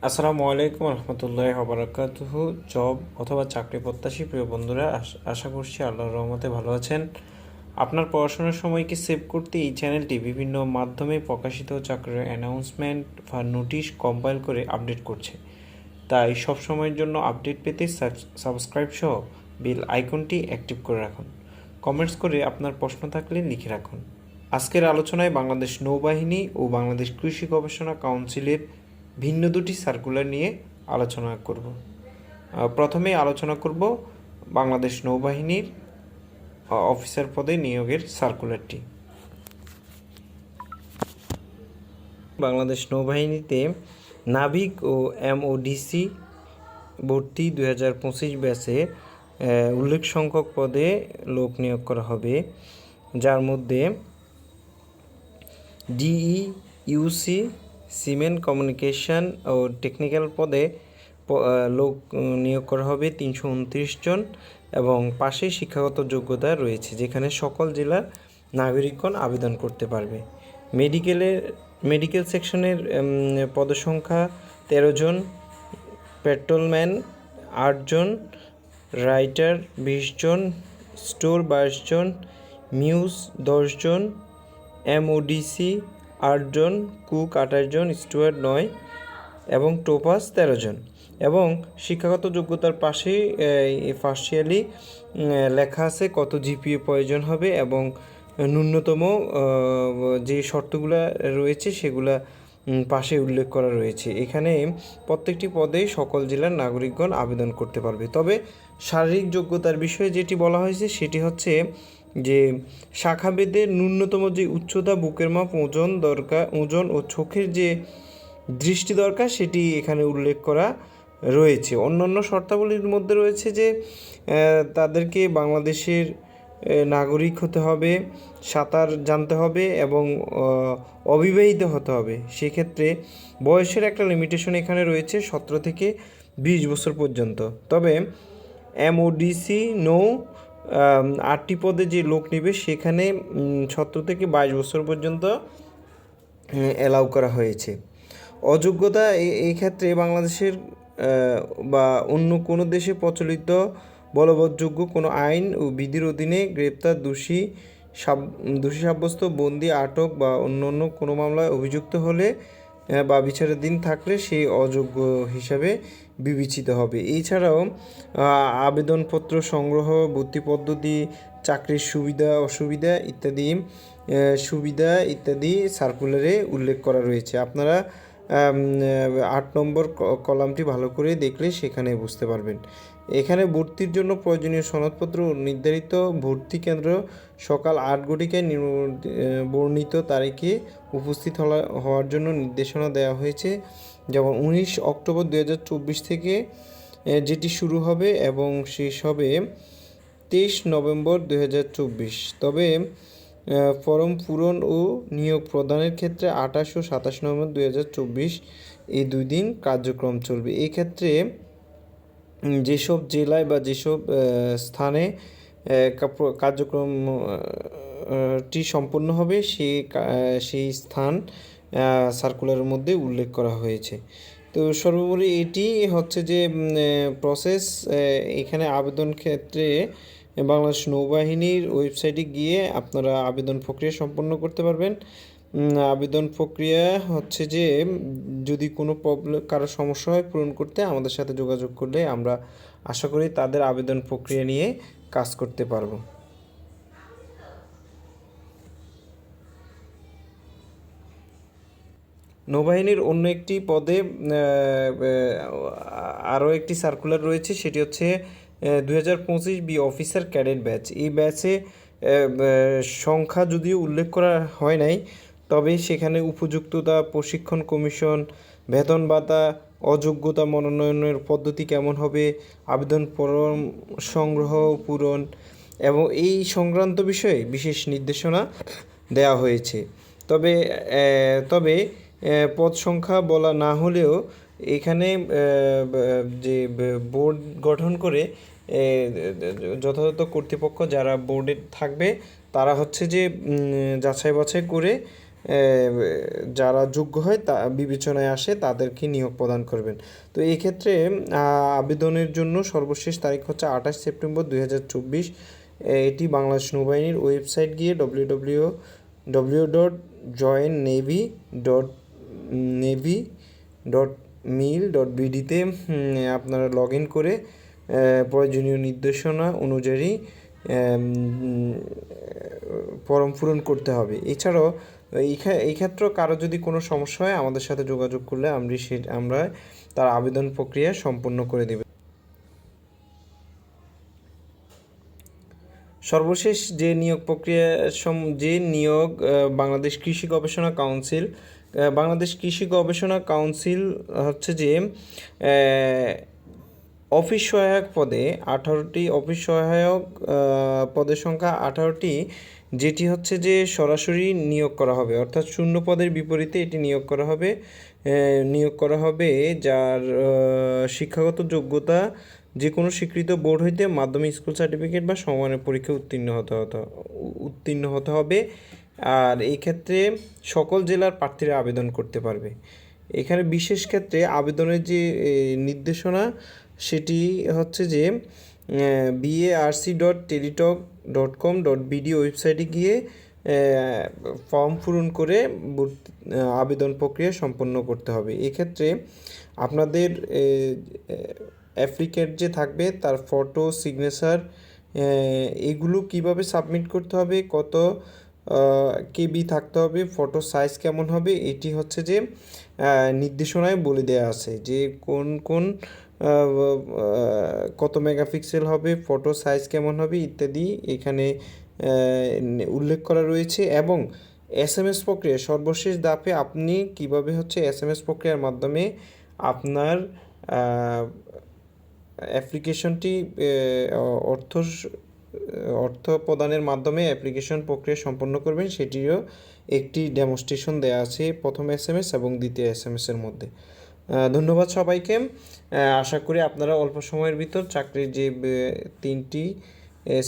আসসালামু আলাইকুম রহমতুল্লাহ বারাকাতুহু। জব অথবা চাকরি প্রত্যাশী প্রিয় বন্ধুরা, আশা করছি আল্লাহর রহমতে ভালো আছেন। আপনার পড়াশোনার সময়কে সেভ করতে এই চ্যানেলটি বিভিন্ন মাধ্যমে প্রকাশিত চাকরির অ্যানাউন্সমেন্ট বা নোটিশ কম্পাইল করে আপডেট করছে। তাই সব সময়ের জন্য আপডেট পেতে সাবস্ক্রাইব সহ বেল আইকনটি অ্যাক্টিভ করে রাখুন। কমেন্টস করে আপনার প্রশ্ন থাকলে লিখে রাখুন। আজকের আলোচনায় বাংলাদেশ নৌবাহিনী ও বাংলাদেশ কৃষি গবেষণা কাউন্সিলের ভিন্ন দুটি সার্কুলার নিয়ে আলোচনা করব। প্রথমে আলোচনা করব বাংলাদেশ নৌবাহিনীর অফিসার পদে নিয়োগের সার্কুলারটি। বাংলাদেশ নৌবাহিনীতে নাবিক ও এমওডিসি ভর্তি 2025 ব্যাচে উল্লেখ সংখ্যক পদে লোক নিয়োগ করা হবে, যার মধ্যে ডিই, ইউসি, সিমেন্ট, কমিউনিকেশন ও টেকনিক্যাল পদে লোক নিয়োগ করা হবে 329 জন এবং পাশেই শিক্ষাগত যোগ্যতা রয়েছে, যেখানে সকল জেলার নাগরিকগণ আবেদন করতে পারবে। মেডিকেল সেকশনের পদসংখ্যা 13 জন, পেট্রোলম্যান 8 জন, রাইটার 20 জন, স্টোর 22 জন, মিউজ 10 জন, এমওডিসি 8 জন, কুক 28 জন, স্টুয়ার্ড 9 এবং টোপাস 13 জন। এবং শিক্ষাগত যোগ্যতার পাশেই ফার্স্ট লেখা আছে কত জিপিএ প্রয়োজন হবে এবং ন্যূনতম যে শর্তগুলো রয়েছে সেগুলা পাশে উল্লেখ করা রয়েছে। এখানে প্রত্যেকটি পদেই সকল জেলার নাগরিকগণ আবেদন করতে পারবে। তবে শারীরিক যোগ্যতার বিষয়ে যেটি বলা হয়েছে সেটি হচ্ছে যে শাখাভেদে ন্যূনতম যে উচ্চতা, বুকের মাপ, ওজন ও চোখের যে দৃষ্টি দরকার সেটি এখানে উল্লেখ করা রয়েছে। অন্যান্য শর্তাবলীর মধ্যে রয়েছে যে তাদেরকে বাংলাদেশের নাগরিক হতে হবে, সাঁতার জানতে হবে এবং অবিবাহিত হতে হবে। সেক্ষেত্রে বয়সের একটা লিমিটেশন এখানে রয়েছে 17 থেকে 20 বছর পর্যন্ত। তবে এমওডিসি নৌ 8টি পদে যে লোক নেবে সেখানে 17 থেকে 22 বছর পর্যন্ত অ্যালাউ করা হয়েছে। অযোগ্যতা এই ক্ষেত্রে বাংলাদেশের বা অন্য কোনো দেশে প্রচলিত বলবৎযোগ্য কোনো আইন ও বিধির অধীনে গ্রেপ্তার, দোষী সাব্যস্ত, বন্দী, আটক বা অন্য কোনো মামলায় অভিযুক্ত হলে বা বিচারাধীন থাকলে সেই অযোগ্য হিসাবে বিবেচিত হবে। এছাড়াও আবেদনপত্র সংগ্রহ, ভর্তি পদ্ধতি, চাকরির সুবিধা অসুবিধা ইত্যাদি সার্কুলারে উল্লেখ করা রয়েছে। আপনারা 8 নম্বর কলামটি ভালো করে দেখলে সেখানে বুঝতে পারবেন। এখানে ভর্তির জন্য প্রয়োজনীয় সনদপত্র নির্ধারিত ভর্তি কেন্দ্র সকাল 8 ঘটিকায় বর্ণিত তারিখে উপস্থিত হওয়ার জন্য নির্দেশনা দেওয়া হয়েছে, যেমন 19 অক্টোবর 2024 থেকে যেটি শুরু হবে এবং শেষ হবে 23 নভেম্বর 2024। তবে ফরম পূরণ ও নিয়োগ প্রদানের ক্ষেত্রে 28 ও 27 নভেম্বর 2024 এই 2 দিন কার্যক্রম চলবে। এই ক্ষেত্রে যেসব জেলায় বা যেসব স্থানে কার্যক্রমটি সম্পন্ন হবে সেই স্থান সার্কুলারের মধ্যে উল্লেখ করা হয়েছে। তো সর্বোপরি এটি হচ্ছে যে প্রসেস। এখানে আবেদন ক্ষেত্রে বাংলাদেশ নৌবাহিনীর ওয়েবসাইটে গিয়ে আপনারা আবেদন প্রক্রিয়া সম্পন্ন করতে পারবেন। আবেদন প্রক্রিয়া হচ্ছে যে যদি কোনো কারো সমস্যা হয় পূরণ করতে আমাদের সাথে যোগাযোগ করলে আমরা আশা করি তাদের আবেদন প্রক্রিয়া নিয়ে কাজ করতে পারব। নৌবাহিনীর অন্য একটি পদে আরও একটি সার্কুলার রয়েছে, সেটি হচ্ছে 2025 বি অফিসার ক্যাডেট ব্যাচ। এই ব্যাচে সংখ্যা যদিও উল্লেখ করা হয় নাই, তবে সেখানে উপযুক্ততা, প্রশিক্ষণ কমিশন, বেতন ভাতা, অযোগ্যতা মনোনয়নের পদ্ধতি কেমন হবে, আবেদন ফরম সংগ্রহ পূরণ এবং এই সংক্রান্ত বিষয়ে বিশেষ নির্দেশনা দেওয়া হয়েছে। তবে পদ সংখ্যা বলা না হলেও এখানে যে বোর্ড গঠন করে যথাযথ কর্তৃপক্ষ যারা বোর্ডে থাকবে তারা হচ্ছে যে যাচাই বাছাই করে যারা যোগ্য হয় তা বিবেচনায় আসে তাদেরকে নিয়োগ প্রদান করবেন। তো এই ক্ষেত্রে আবেদনের জন্য সর্বশেষ তারিখ হচ্ছে 28 সেপ্টেম্বর 2024। এটি বাংলাদেশ নৌবাহিনীর ওয়েবসাইট গিয়ে www.joinnavy.mil.bd-তে আপনারা লগ ইন করে প্রয়োজনীয় নির্দেশনা অনুযায়ী ফর্ম পূরণ করতে হবে। এছাড়াও এই ক্ষেত্রেও কারো যদি কোনো সমস্যা হয় আমাদের সাথে যোগাযোগ করলে আমরা তার আবেদন প্রক্রিয়া সম্পন্ন করে দেব। সর্বশেষ যে নিয়োগ প্রক্রিয়া বাংলাদেশ কৃষি গবেষণা কাউন্সিল হচ্ছে যে অফিস সহায়ক পদে 18টি অফিস সহায়ক পদের সংখ্যা 18টি, যেটি হচ্ছে যে সরাসরি নিয়োগ করা হবে, অর্থাৎ শূন্য পদের বিপরীতে এটি নিয়োগ করা হবে যার শিক্ষাগত যোগ্যতা যে কোনো স্বীকৃত বোর্ড হইতে মাধ্যমিক স্কুল সার্টিফিকেট বা সমমানের পরীক্ষায় উত্তীর্ণ হতে হবে। আর এই ক্ষেত্রে সকল জেলার প্রার্থীরা আবেদন করতে পারবে। এখানে বিশেষ ক্ষেত্রে আবেদনের যে নির্দেশনা সেটি হচ্ছে যে barc.teletalk.com.bd ওয়েবসাইটে গিয়ে ফর্ম পূরণ করে আবেদন প্রক্রিয়া সম্পন্ন করতে হবে। এক্ষেত্রে আপনাদের অ্যাপ্লিকেন্ট যে থাকবে তার ফটো, সিগনেচার এগুলো কিভাবে সাবমিট করতে হবে, কত কেবি থাকতে হবে, ফটো সাইজ কেমন হবে, এটি হচ্ছে যে নির্দেশনায় বলে দেওয়া আছে যে কোন কত মেগাপিক্সেল হবে, ফটো সাইজ কেমন হবে ইত্যাদি এখানে উল্লেখ করা রয়েছে। এবং SMS প্রক্রিয়া সর্বশেষ ধাপে আপনি কিভাবে হচ্ছে SMS প্রক্রিয়ার মাধ্যমে আপনার অ্যাপ্লিকেশনটি অর্থ প্রদানের মাধ্যমে অ্যাপ্লিকেশন প্রক্রিয়া সম্পন্ন করবেন, সেটিরও একটি ডেমনস্ট্রেশন দেওয়া আছে প্রথম SMS এবং দ্বিতীয় SMS-এর মধ্যে। ধন্যবাদ সবাইকে। আশা করি আপনারা অল্প সময়ের ভিতর চাকরির যে 3টি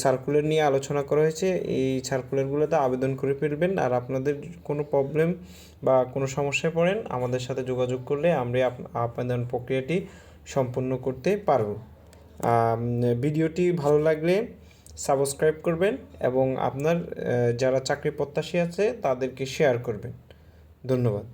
সার্কুলার নিয়ে আলোচনা করা হয়েছে এই সার্কুলারগুলোতে আবেদন করে ফেলবেন। আর আপনাদের কোনো প্রবলেম বা কোনো সমস্যায় পড়েন আমাদের সাথে যোগাযোগ করলে আমরা আবেদন প্রক্রিয়াটি সম্পন্ন করতে পারব। ভিডিওটি ভালো লাগলে সাবস্ক্রাইব করবেন এবং আপনার যারা চাকরি প্রত্যাশী আছে তাদেরকে শেয়ার করবেন। ধন্যবাদ।